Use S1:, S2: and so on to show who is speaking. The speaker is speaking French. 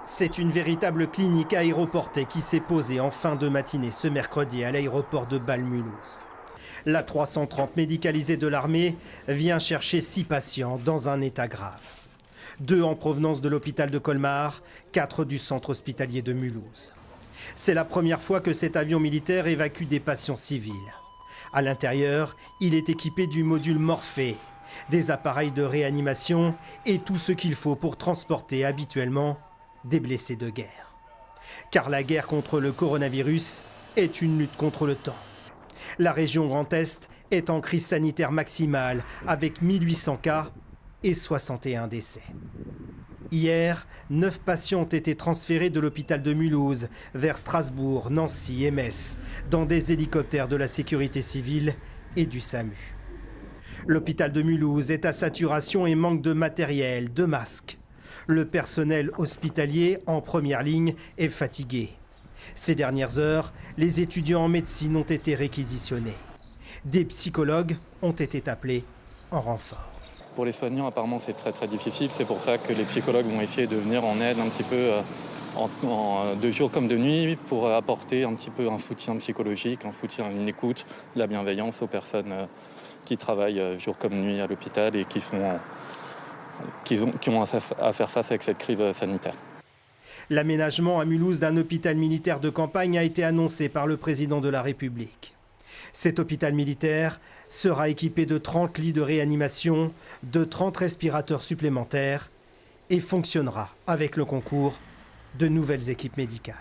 S1: C'est une véritable clinique aéroportée qui s'est posée en fin de matinée ce mercredi à l'aéroport de Bâle-Mulhouse. La 330 médicalisée de l'armée vient chercher 6 patients dans un état grave. 2 en provenance de l'hôpital de Colmar, 4 du centre hospitalier de Mulhouse. C'est la première fois que cet avion militaire évacue des patients civils. À l'intérieur, il est équipé du module Morphée, des appareils de réanimation et tout ce qu'il faut pour transporter habituellement des blessés de guerre. Car la guerre contre le coronavirus est une lutte contre le temps. La région Grand Est est en crise sanitaire maximale avec 1800 cas et 61 décès. Hier, 9 patients ont été transférés de l'hôpital de Mulhouse vers Strasbourg, Nancy et Metz dans des hélicoptères de la sécurité civile et du SAMU. L'hôpital de Mulhouse est à saturation et manque de matériel, de masques. Le personnel hospitalier en première ligne est fatigué. Ces dernières heures, les étudiants en médecine ont été réquisitionnés. Des psychologues ont été appelés en renfort.
S2: Pour les soignants, apparemment, c'est très difficile. C'est pour ça que les psychologues vont essayer de venir en aide un petit peu de jour comme de nuit pour apporter un petit peu un soutien psychologique, un soutien, une écoute, de la bienveillance aux personnes qui travaillent jour comme nuit à l'hôpital et qui ont à faire face avec cette crise sanitaire.
S1: L'aménagement à Mulhouse d'un hôpital militaire de campagne a été annoncé par le président de la République. Cet hôpital militaire sera équipé de 30 lits de réanimation, de 30 respirateurs supplémentaires et fonctionnera avec le concours de nouvelles équipes médicales.